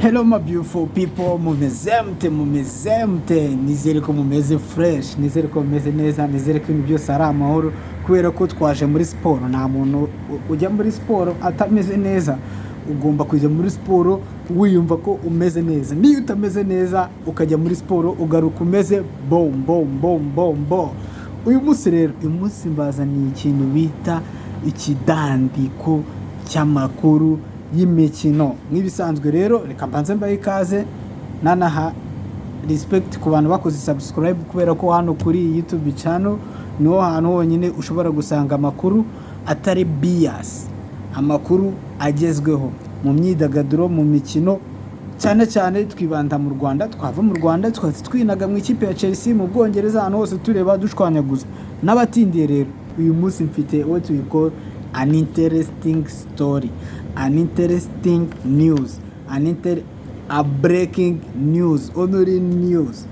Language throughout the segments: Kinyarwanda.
Hello my beautiful people, mumeze mute, nizere ko mumeze fresh, nizere ko mumeze neza, nizere ko ibintu byose ari amahoro kubera ko twaje muri siporo. Nta muntu ujya muri siporo atameze neza, ugomba kujya muri siporo wiyumva ko umeze neza. Niyo utameze neza ukajya muri siporo ugaruka umeze bom. Uyu munsi rero, uyu munsi mbazaniye ikintu bita ikidandiko cy'amakuru y'imikino. Nk'ibisanzwe rero reka mbanze mbaye ikaze, nanaha respect ku bantu bakoze subscribe kubera ko hano kuri YouTube channel niho hantu honyine ushobora gusanga amakuru atari bias, amakuru agezweho mu myidagaduro, mu mikino, cyane cyane twibanda mu Rwanda. Twava mu Rwanda twinaga mu ikipe ya Chelsea mu Bwongereza, ahantu hose tureba dushwanyaguza n'abatindiye. Rero uyu munsi mfite what we call an interesting story, an interesting news, a breaking news, honorary news.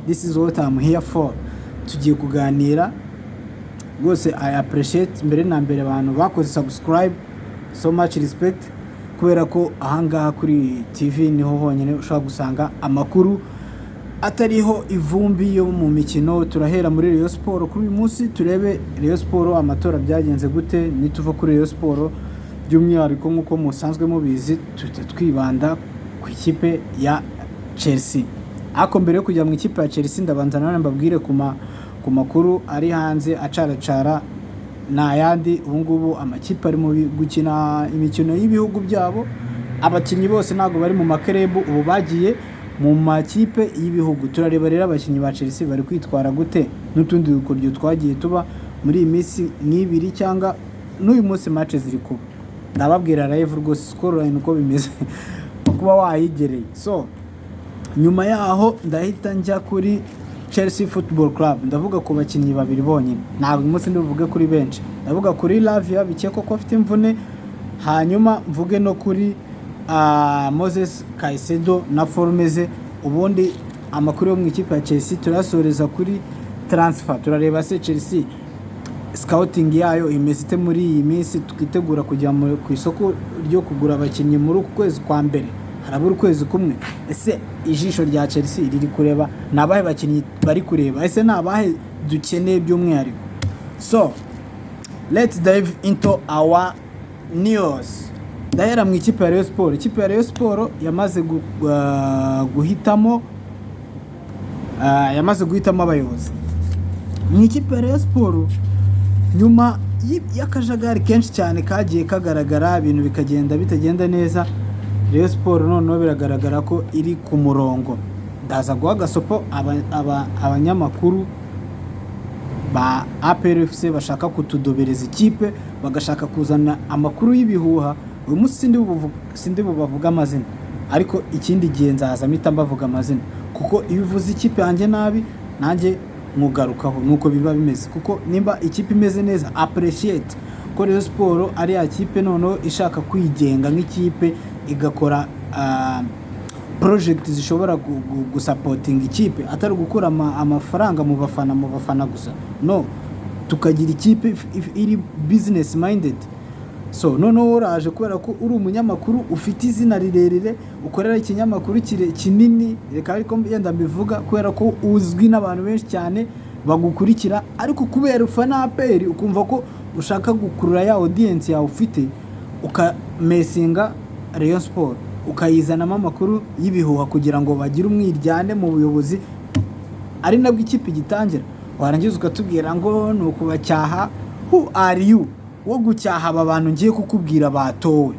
This is what I'm here for. Tugiye kuganira rwose. I appreciate mbere na mbere abantu bakoze subscribe, so much respect, kubera ko ahangaha kuri TV niho honyine ushobora gusanga amakuru atariho ivumbi yo mu mikino. Turahera muri Rayon Sport kuri uyu munsi, turebe Rayon Sport amatora byagenze gute. Nituva kuri Rayon Sport by'umwihariko nk'uko musanzwe mubizi, twibanda ku ikipe ya Chelsea. Ako mbere yo kujya mu ikipe ya Chelsea, ndabanza nane mbabwire ku makuru ari hanze acaracara n'ayandi. Ubu ngubu amakipe ari mu gukina imikino y'ibihugu byabo, abakinnyi bose ntabwo bari mu makerebu, ubu bagiye mu makipe y'ibihugu. Turareba rero abakinnyi ba Chelsea bari kwitwara gute, n'utundi dukoryo twagiye tuba muri iyi minsi n'ibiri cyangwa n'uyu munsi match ziri kuba. Ndababwira live rwose scoreline uko bimeze kuba wayigereye. So nyuma yaho ndahita njya kuri Chelsea Football Club. Ndavuga ku bakinnyi babiri bonyine, ntabwo umunsi ndivuge kuri benshi. Ndavuga kuri Lavia bikeko ko afite imvune, hanyuma mvuge no kuri Moses Caicedo na Formeze. Ubundi amakuru yo mu ikipe ya Chelsea turasoreza kuri transfer. Turareba se Chelsea scouting yayo imezite muri iyi minsi, tukitegura kujya ku isoko ryo kugura abakinnyi muri uku kwezi kwa mbere. Harabura ukwezi kumwe. Ese ijisho rya Chelsea riri kureba nabahe bakinnyi bari kureba? Ese nabahe dukeneye by'umwihariko? So let's dive into our news. Ndahera mu ikipe ya Rayon Sport. Ikipe ya Rayon Sport yamaze guhitamo abayobozi mu ikipe ya Rayon Sport. Nyuma y'akajagari kenshi cyane kagiye kagaragara, ibintu bikagenda bitagenda neza, Rayon Sport noneho biragaragara ko iri ku murongo. Ndaza guha gasopo abanyamakuru ba APR FC bashaka kutudobereza ikipe, bagashaka kuzana amakuru y'ibihuha. Uyu munsi sindi bubavuga amazina, ariko ikindi gihe nzaza mpita mbavuga amazina, kuko iyo uvuze ikipe yanjye nabi nanjye mugarukaho. Nuko biba bimeze, kuko nimba ikipe imeze neza appreciate ko Rayon Sport ari ya kipe noneho ishaka kwigenga nk'ikipe, igakora project zishobora gusupporting ikipe, atari gukura amafaranga mu bafana gusa. No, tukagira ikipe iri business minded. So noneho uraje kubera ko uri umunyamakuru ufite izina rirerire, ukorera ikinyamakuru kinini, reka ariko yenda mbivuga kubera ko uzwi n'abantu benshi cyane bagukurikira, ariko kubera ufana APR ukumva ko ushaka gukurura ya audience yawe ufite, ukamesinga Rayon Sport, ukayizanamo amakuru y'ibihuha kugira ngo bagire umwiryane mu buyobozi, ari nabwo ikipe gitangira. Warangiza ukatubwira ngo ni ukubacyaha. Who are you wo gucyaha aba bantu ngiye kukubwira batowe?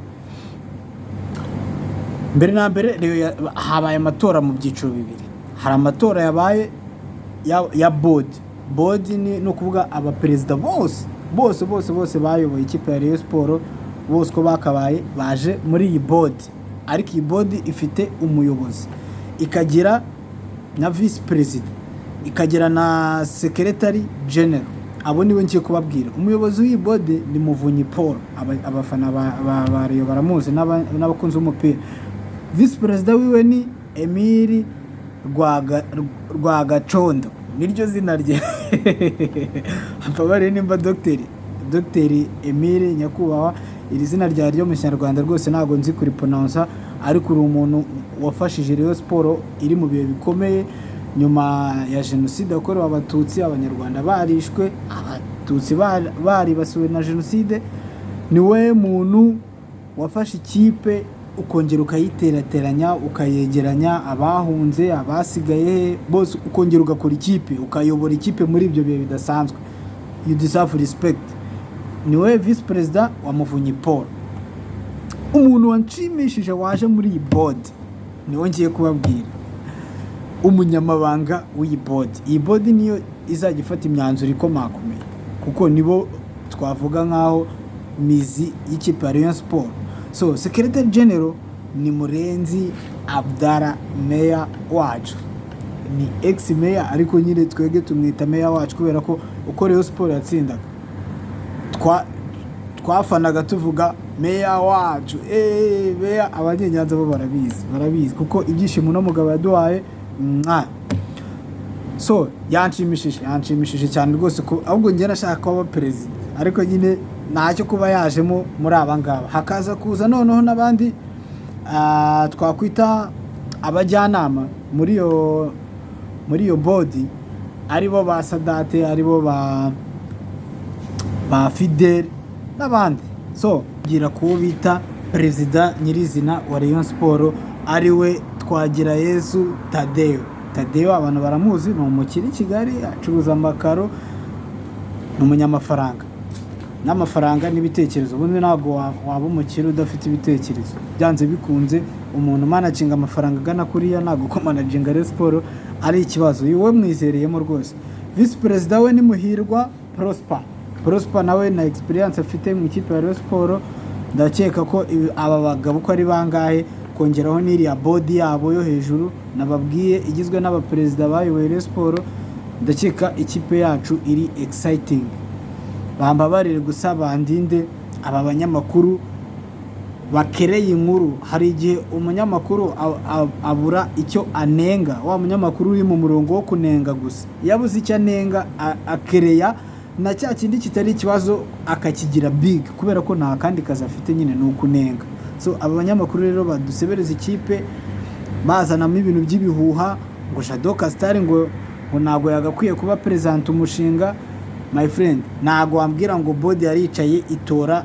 Mbere na mbere habaye amatora mu byiciro bibiri. Hari amatora yabaye ya board ni ukuvuga abaperezida bose bayoboye ikipe ya Rayon Sport, bose ko bakabaye baje muri iyi board. Ariko iyi board ifite umuyobozi, ikagira na vice president, ikagira na secretary general. Abo niwe ngiye kubabwira. Umuyobozi w'iyi board ni Muvunyi Paul, abafana ba Rayon baramuzi n'abakunzi b'umupira. Vice president wiwe ni Emile Rwagacondo, niryo zina rye. Apabare nimba Dr. Emile nyakubahwa, iri zina rya ryo mu Kinyarwanda rwose ntago nzi kuri pronounce, ariko uri umuntu wafashije Rayon Sport iri mu bihe bikomeye nyuma ya jenoside yakorewe abatutsi, abanyarwanda barishwe, abatutsi baribasiwe na jenoside. Niwe muntu wafashe ikipe ukongera ukayiterateranya, ukayegeranya abahunze, abasigaye bose, ukongera ugakora ikipe, ukayobora ikipe muri ibyo bihe bidasanzwe. You deserve respect. Niwe vice president wa Muvunyi Paul, umuntu wanshimishije waje muri iyi board. Niwe ngiye kubabwira umunyamabanga w'iyi board. Iyi board niyo izajya ifata imyanzuro ikomakomeye, kuko nibo twavuga nkaho mizi y'ikipe ya Rayon Sport. So secretary general ni Murenzi Abdara, mayor wacu, ni ex mayor ariko nyine twege tumwita mayor wacu kubera ko uko Rayon Sport yatsindaga twafanaga tuvuga mayor wacu. Mayor abanyenyanza bo barabizi kuko ibyishimo no mugabo yaduhaye. So yanshimishije cyane rwose ko ahubwo njye nashaka kuba president, ariko nyine ntacyo kuba yajemo muri aba ngaba, hakaza kuza noneho n'abandi twakwita abajyanama muri iyo body, aribo ba Sadate, aribo ba Fidel n'abandi. So gira kuwo bita president nyirizina wa Rayon Sport ariwe Twagirayezu Tadeo. Abantu baramuzi, ni umukiri Kigali, acuruza amakaro, ni umunyamafaranga n'amafaranga n'ibitekerezo. Ubundi ntabwo waba umukiri udafite ibitekerezo, byanze bikunze umuntu managinga amafaranga agana kuriya, ntabwo ko managinga Rayon Sport ari ikibazo. Wowe mwizereyemo rwose. Vice president we ni Muhirwa Prosper nawe na experience afite mu ikipe ya Rayon Sport. Ndakeka ko aba bagabo ko ari bangahe, kongeraho n'iriya body yabo yo hejuru nababwiye igizwe n'abaperezida bayoboye Rayon Sport, ndakeka ikipe yacu iri exciting. Bambabarire gusa bandinde aba banyamakuru bakereye inkuru. Hari igihe umunyamakuru abura icyo anenga, wa munyamakuru uri mu murongo wo kunenga gusa, yabuze icyo anenga akereya na cya kindi kitari ikibazo akakigira big, kubera ko nta kandi kazi afite, nyine ni ukunenga. So aba banyamakuru rero badusebereza ikipe, bazanamo ibintu by'ibihuha ngo Shadow Castar ngo ntabwo yagakwiye kuba president umushinga. My friend, ntabwo wambwira ngo body yaricaye itora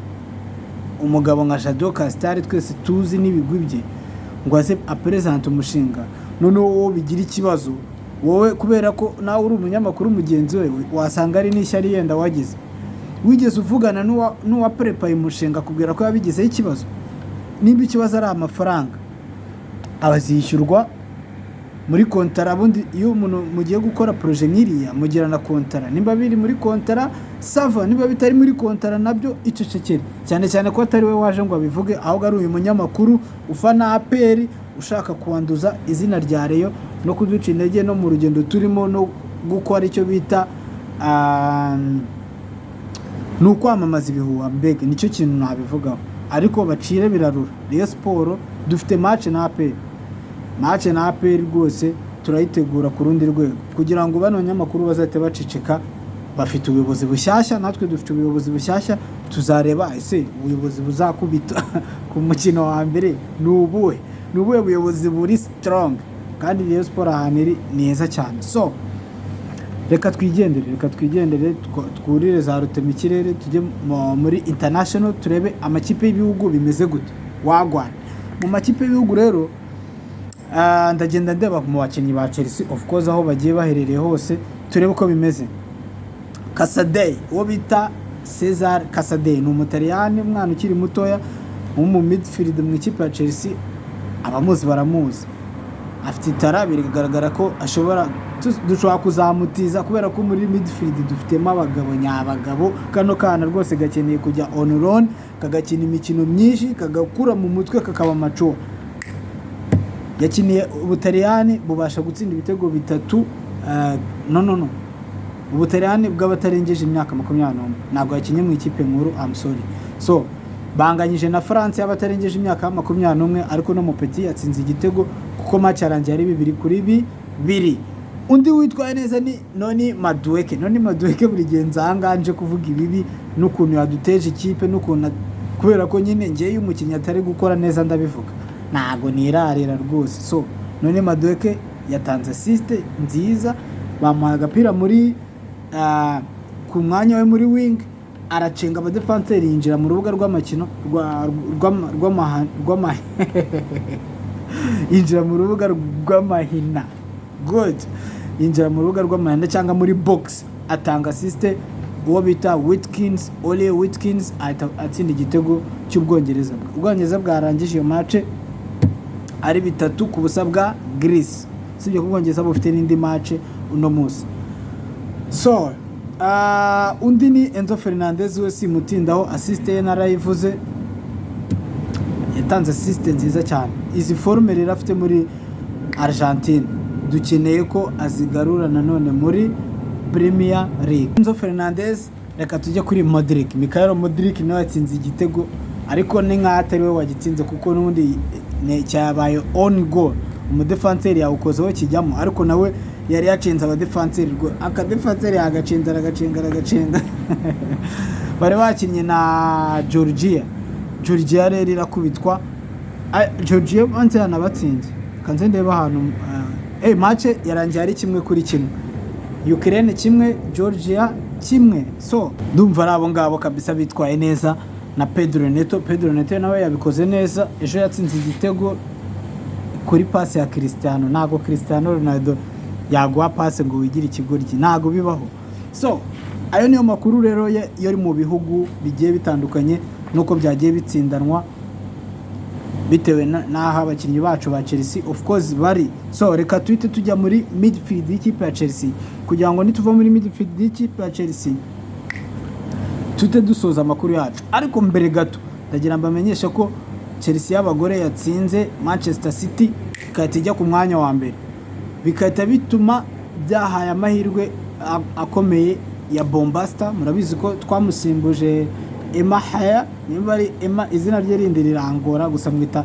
umugabo nka Shadow Castar twese tuzi n'ibigwi bye ngo ase president umushinga. Noneho wowe bigira ikibazo, wowe kubera ko nawe uri umunyamakuru mugenzi we wasanga ari n'ishyari yenda wagize, wigeze uvugana n'uwa prepare umushinga kubwira ko yabigizeho ikibazo. Nimba ikibazo ari amafaranga abazishyurwa muri kontara. Bundi iyo umuntu mugiye gukora projet nk'iriya mugirana kontara, nimba biri muri kontara sava, nimba bitari muri kontara nabyo icecekere, cyane ko atari we waje ngo abivuge, ahubwo ari uyu munyamakuru ufana APR ushaka kuwanduza izina rya Rayon no kuduca intege no mu rugendo turimo no gukora icyo bita ni ukwamamaza ibihuha. Mbega nicyo kintu nabivugaho, ariko bacire birarura. Rayon Sport dufite match na APR rwose turayitegura ku rundi rwego, kugira ngo bano nyamakuru bazate bacicika. Bafite ubuyobozi bushyashya, natwe dufite ubuyobozi bushyashya, tuzareba ese ubuyobozi buzakubita ku mukino wa mbere ni ubuhe buyobozi buri strong, kandi Rayon Sport ahantu iri neza cyane. So reka twigendere twurire za rute mu kirere, tujye muri international turebe amakipe y'ibihugu bimeze gute. Wagwana mu makipe y'ibihugu rero, ndagenda ndeba mu bakinnyi ba Chelsea of course aho bagiye baherereye hose, turebe uko bimeze. Casadei, uwo bita Cesar Casadei, ni umutaliyani, umwana ukiri mutoya mu midfield mu ikipe ya Chelsea. Abamuzi baramuzi, afite itara, biragaragara ko dushobora kuzamutiza, kubera ko muri midfield dufitemo abagabo nyabagabo. Kano kana rwose gakeneye kujya on loan, kagakina imikino myinshi, kagakura mu mutwe, kakaba macho. Yakiniye Ubutaliyani, bubasha gutsinda ibitego 3. No Ubutaliyani bw'abatarengeje imyaka 21, ntabwo yakinye mu ikipe nkuru. I'm sorry. So banganyije na France y'abatarengeje imyaka 21, ariko no mu petit yatsinze igitego kuko match yarangiye ari 2-2. Undi witwaye neza ni Noni Madueke. Buri gihe nzanganje kuvuga ibibi n'ukuntu yaduteje ikipe, n'ukuntu kubera ko nyine ngiye umukinnyi atari gukora neza ndabivuga. ntago nirarira rwose. So none Madueke yatanze assist nziza, bamuha agapira muri ku mwanya we muri wing, aracenga abadefanseri yinjira mu rubuga rw'amakino yinjira mu rubuga rw'amahina, good, yinjira mu rubuga rw'amahina cyangwa muri box, atanga assist uwo bita Watkins, Ole Watkins atsinda igitego cy'Ubwongereza. Ubwongereza bwarangije iyo match ari 3-0 bwa Greece, sibyo kubwongereza bufite n'indi match uno munsi. So undi ni Enzo Fernandez, we simutindaho, assist ye narayivuze, yatanze assist nziza cyane. Izi forme rero afite muri Argentine dukeneye ko azigarura nanone muri Premier League. Enzo Fernandez, reka tujye kuri Modric. Mikhailo Modric nawe yatsinze igitego, ariko ni nka atari we wagitsinze kuko n'ubundi cyabaye on goal, umudefanseri yawukozeho kijyamo, ariko nawe yari yacenze abadefanseri, akadefanseri agacenga bari bakinnye na Georgia rero irakubitwa. Georgia banze yanabatsinze, kanze ndeba ahantu match yarangiye ari 1-1, Ukraine 1 Georgia 1. So ndumva ari abo ngabo kabisa bitwaye neza. Na Pedro Neto nawe yabikoze neza, ejo yatsinze igitego kuri pass ya Cristiano. Ntago Cristiano Ronaldo yaguha pass ngo wigire ikigoryi, ntago bibaho. So ayo niyo makuru rero yari mu bihugu bigiye bitandukanye nuko byagiye bitsindanwa bitewe n'aho abakinnyi bacu ba Chelsea of course bari. So reka tuhite tujya muri midfield y'ikipe ya Chelsea, kugira ngo nituva muri midfield y'ikipe ya Chelsea tute dusoza amakuru yacu. Ariko mbere gato ndagira mbamenyesha ko Chelsea y'abagore yatsinze Manchester City ikahita ijya ku mwanya wa mbere, bikahita bituma byahaye amahirwe akomeye ya Bombasta. Murabizi ko twamusimbuje Emma Haya, nimba ari Emma, izina rye rindi rirangora gusa mwita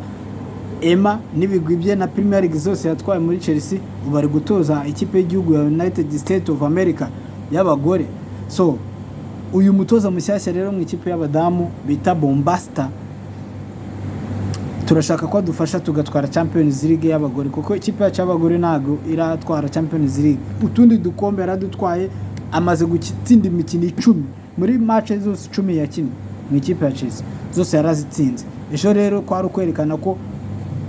Emma, n'ibigwi bye na Premier League zose yatwaye muri Chelsea. Ubu ari gutoza ikipe y'igihugu ya United States of America y'abagore. So uyu mutoza mushyashya rero mu ikipe y'abadamu bita Bombasta, turashaka ko dufasha tugatwara Champions League y'abagore, kuko ikipe yacu y'abagore ntago iratwara Champions League. Utundi dukombe yaradutwaye, amaze gutsinda imikino 10 muri match zose 10 yakinnye mu ikipe ya Chelsea, zose yarazitsinze. Ejo rero kwari kwerekana ko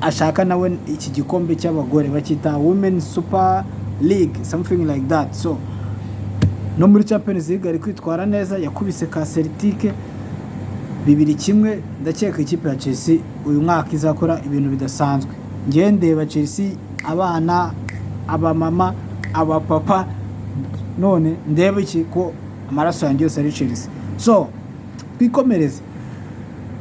ashaka nawe iki gikombe cy'abagore, bakita Women Super League, something like that. So no muri Champions League ari kwitwara neza, yakubise ka Celtic 2-1. Ndakeka ikipe ya Chelsea uyu mwaka izakora ibintu bidasanzwe. Ngiye ndeba Chelsea, abana, abamama, abapapa, none ndeba iki ko amaraso yanjye yose ari Chelsea. So twikomereze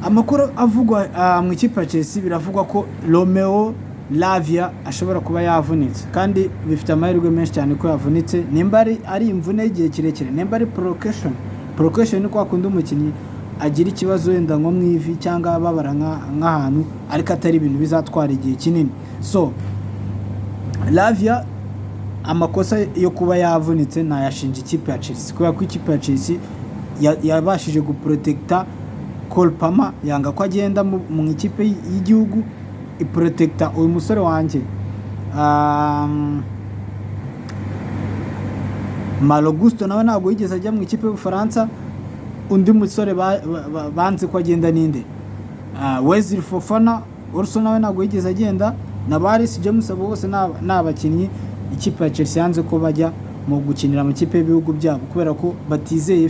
amakuru avugwa mu ikipe ya Chelsea. Biravugwa ko Romeo Lavia ashobora kuba yavunitse, kandi bifite amahirwe menshi cyane ko yavunitse. Nimba ari imvune y'igihe kirekire, nimba ari provocation ni kwa kundi umukinnyi agira ikibazo wenda nko mwivi cyangwa babara nk'ahantu, ariko atari ibintu bizatwara igihe kinini. So Lavia amakosa yo kuba yavunitse ntayashinja ikipe ya Chelsea, kubera ko ikipe ya Chelsea yabashije guprotecta Cole Palmer, yanga ko agenda mu ikipe y'igihugu, iprotecta uyu musore wanjye Malo Gusto, nawe ntabwo yigeze ajya mu ikipe y'Ubufaransa. Undi musore banze ko agenda ninde, Wesley Fofana also nawe ntabwo yigeze agenda, na Baris James abo bose n'abakinnyi ikipe ya Chelsea yanze ko bajya mu gukinira mu ikipe y'ibihugu byabo kubera ko batizeye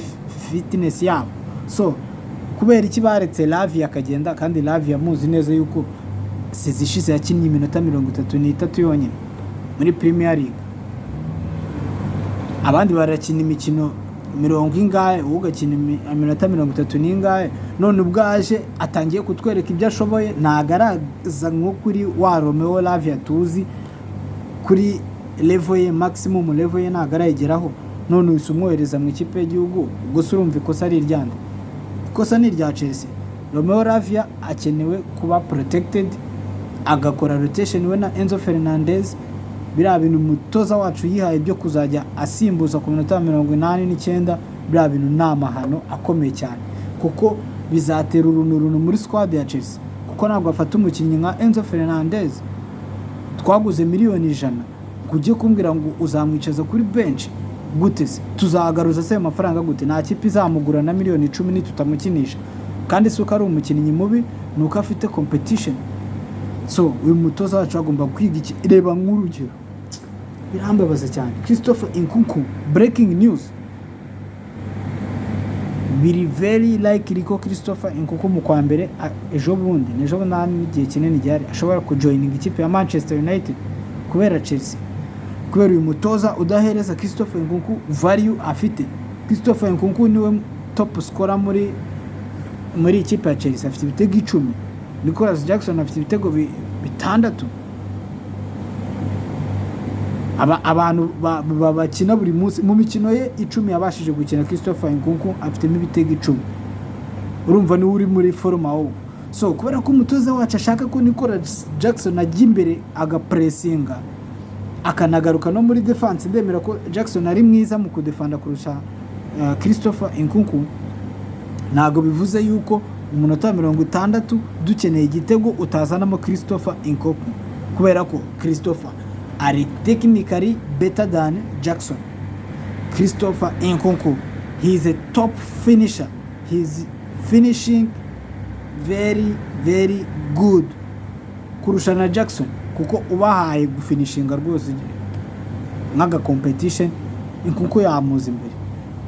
fitness yabo. So kubera iki baretse Lavia akagenda, kandi Lavia muzi neza yuko sezishize yakinnye iminota 33 yonyine muri Premier League, abandi barakina imikino 70 ugakina iminota 30 none ubwaje atangiye kutwereka ibyo ashoboye. Ntagaraza nko kuri wa Romeo Lavia tuzi, kuri level ye, maximum level ye ntagarayigeraho. None usumwohereza mu ikipe y'igihugu, gusa urumva ikosa ari iryande, ikosa ni irya Chelsea. Romeo Lavia akenewe kuba protected, agakora rotation we na Enzo Fernandez. Biriya bintu umutoza wacu yihaye byo kuzajya asimbuza ku minota 89, biriya bintu ni amahano akomeye cyane, kuko bizatera uruntu muri squad ya Chelsea. kuko ntabwo afata umukinnyi nka Enzo Fernandez twaguze miliyoni 100 kujye kumbwira ngo uzamwicaza kuri bench gute se tuzagaruza se amafaranga gute? Nta kipe izamugura na miliyoni 10 nitutamukinisha, kandi si uko ari umukinnyi mubi, nuko afite competition. So uyu mutoza wacu agomba kwiga iki. Reba nk'urugero birambabaza cyane, Christopher Nkunku, breaking news, biri very likely ko Christopher Nkunku mu kwa mbere ejo bundi n'igihe kinini gihari ashobora kujoininga ikipe ya Manchester United kubera Chelsea, kubera uyu mutoza udahereza Christopher Nkunku value afite. Christopher Nkunku niwe top scorer muri ikipe ya Chelsea, afite ibitego 10. Nicolas Jackson afite ibitego 6. Abantu bakina buri munsi mu mikino ye 10 yabashije gukina, Christopher Nkunku afitemo ibitego 10. Urumva ni uri muri forma wo. So kubera ko umutoza wacu ashaka ko Nicolas Jackson ajya imbere agapressinga akanagaruka no muri defense, ndemera ko Jackson ari mwiza mu kudefenda kurusha Christopher Nkunku, ntago bivuze yuko umunota 60 dukeneye igitego utazanamo Christopher Nkunku, kubera ko Christopher are technically better than Jackson. Christopher Nkunku, he is a top finisher. He is finishing very very good kurusha na Jackson, kuko ubahaye gufinishinga rwose nkaga competition Nkunku yamuza imbere.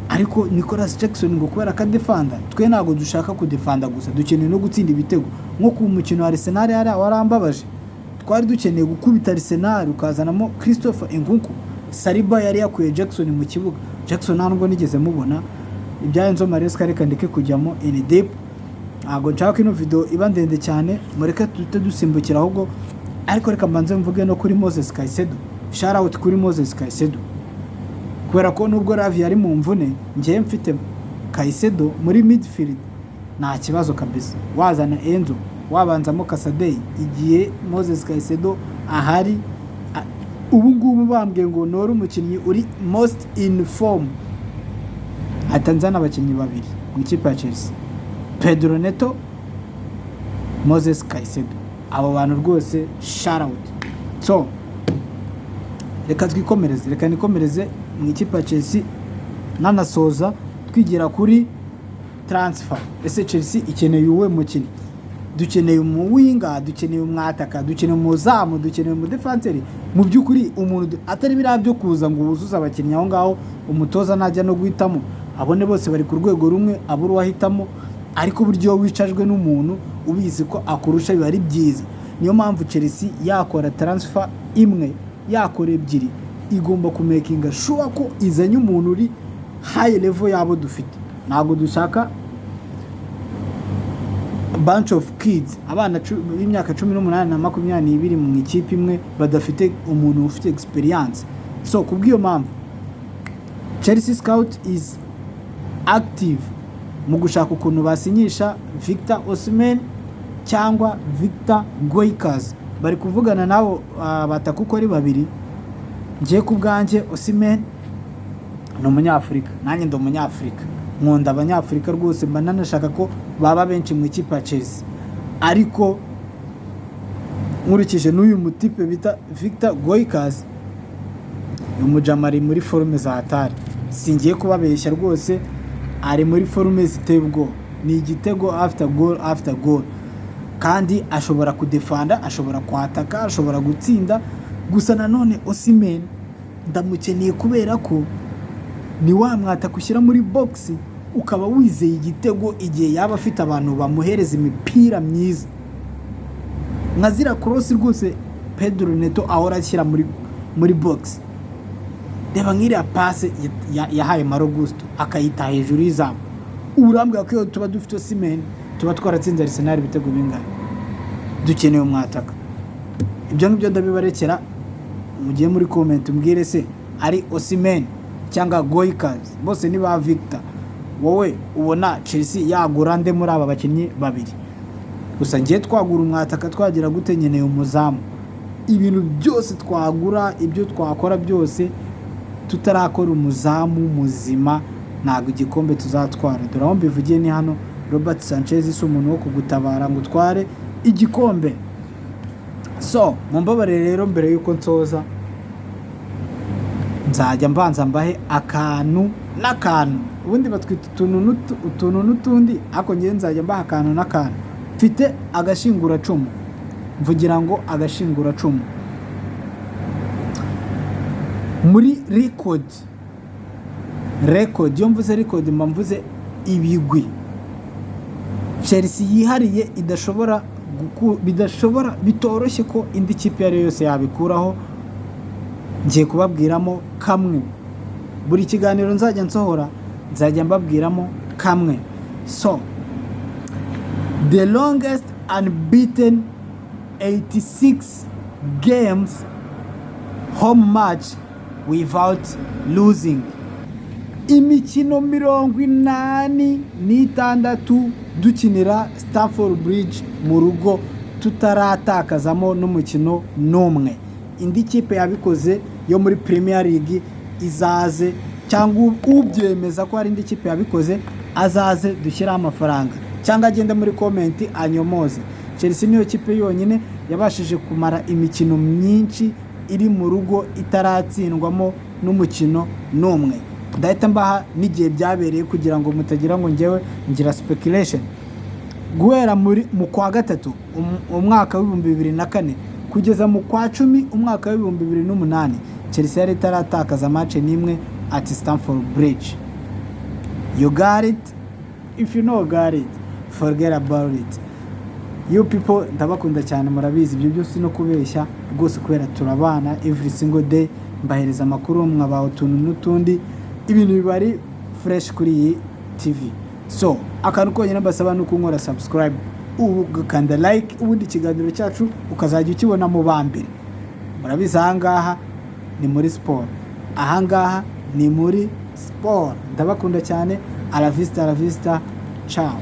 Ariko Nicolas Jackson ngo kubera ka defender, twe ntago dushaka ku defender gusa, dukeneye no gutsinda ibitego. Nko ku mukino wa Arsenal warambabaje, twari dukeneye gukubita Arsenal ukazanamo Christopher Nkunku. Saliba yari yakuye Jackson mu kibuga, Jackson ntabwo nigeze mubona. Ibya Enzo Maresca reka ndeke kujyamo in depth, ntago nshaka ino video iba ndende cyane, mureke tute dusimbukira ahubwo. Ariko reka mbanze mvuge no kuri Moses Caicedo, shout out kuri Moses Caicedo, kubera ko nubwo Ravi yari mu mvune, ngiye mfite Caicedo muri midfield nta kibazo kabisa. Wazana Enzo, wabanzamo Casadei, igihe Moses Caicedo ahari. Ubu ngubu bambwiye ngo nore umukinnyi uri most in form, atanzana abakinnyi babiri mu kipe ya Chelsea, Pedro Neto, Moses Caicedo. Abo bantu rwose shout out. So reka nikomereze mu ikipe ya Chelsea, nanasoza twigira kuri transfer. Ese Chelsea ikeneye uwe mukinnyi? Dukeneye umuwinga, dukeneye umwataka, dukeneye umuzamu, dukeneye umudefenseri. Mu byukuri umuntu atari birabyo kuza ngo uzuza abakinnyi aho ngaho umutoza najya no guhitamo abone bose bari ku rwego rumwe aburu wahitamo. Ariko buryo wicajwe n'umuntu ubizi ko akurusha biba ari byiza. Niyo mpamvu Chelsea yakora transfer imwe, yakora ebyiri, igomba kumakinga sure ko izanye umuntu uri high level yabo dufite. Ntago dushaka bunch of kids, abana b'imyaka 18 na 22 mu ikipe imwe badafite umuntu ufite experience. So kubwiyo mpamvu Chelsea scout is active mu gushaka ukuntu basinyisha Victor Osimhen cyangwa Victor Gyokeres. Bari kuvugana nabo bataka uko ari babiri. Ngiye kubwanje Osimhen ni umunyafrika, nanjye ndi umunyafrika, nkunda abanyafrika rwose, mba nanashaka ko baba benshi mu ikipe ya Chelsea. Ariko nkurikije n'uyu mutipe bita Victor Gyokeres, umujamari muri forume za hatari, singiye kubabeshya rwose, ari muri forume ziteye ubwoba. Ni igitego after goal, kandi ashobora kudefanda, ashobora kwataka, ashobora gutsinda. Gusa nanone Osimhen ndamukeneye kubera ko ni wa mwata kushyira muri box ukaba wizeye igitego igihe yaba afite abantu bamuhereza imipira myiza nkazira cross rwose. Pedro Neto ahora ashyira muri box. Reba nk'iriya passe yahaye Malo Gusto akayita hejuru y'izamu. Urambwira ko tuba dufite Osimhen tuba twaratsinze Arsenal ibitego bingana. Dukeneye umwataka. Ibyo ngibyo ndabibarekera, mugiye muri comment mbwire se ari Osimhen cyangwa Gyokeres, bose ni ba Victor. Wowe ubona Chelsea yagura nde muri aba bakinnyi babiri? Gusa ngiye twagura umwataka twagira gute? Nkeneye umuzamu. Ibintu byose twagura, ibyo twakora byose, tutarakora umuzamu muzima ntago igikombe tuzatwara. Dore aho mbivugiye ni hano, Robert Sanchez si umuntu wo kugutabara ngo utware igikombe. So mumbabarire rero mbere yuko nsoza nzajya mbanza mbahe akantu n'akantu, ubundi batwita utuntu n'utundi, ariko ngewe nzajya mbaha akantu n'akantu. Mfite agashinguracumu, mvugira ngo agashinguracumu muri record, iyo mvuze record mba mvuze ibigwi Chelsea yihariye bitoroshye ko indi kipe yari yose yabikuraho. Ngiye kubabwiramo kamwe, buri kiganiro nzajya nsohora nzajya mbabwiramo kamwe. So the longest unbeaten 86 games home match without losing, imikino 86 dukinira Stamford Bridge mu rugo tutaratakazamo n'umukino n'umwe. Indi kipe yabikoze yo muri Premier League izaze, cyangwa ubyemeza ko hari indi kipe yabikoze azaze dushyiraho amafaranga, cyangwa agende muri comment anyomoze. Chelsea niyo kipe yonyine yabashije kumara imikino myinshi iri mu rugo itaratsindwamo n'umukino n'umwe. Ndahita mbaha n'igihe byabereye kugira ngo mutagira ngo ngewe ngira speculation. Guhera mu kwa gatatu umwaka wa 2004 kugeza mu kwa 10 umwaka wa 2008 Chelsea yari itaratakaza match n'imwe at Stamford Bridge. You got it? If you know got it, forget about it. You people ndabakunda cyane, murabizi ibyo byose no kubeshya rwose, kubera turabana every single day, mbahereza amakuru mwabaho utuntu n'utundi, ibintu bibari fresh kuri iyi TV. So akantu konyine mbasaba no kunkora subscribe, ugakanda like, ubundi ikiganiro cyacu ukazajya ukibona mu bambere. Murabizi ahangaha ni muri sport, ahangaha ni muri sport. Ndabakunda cyane. A la vista, ciao.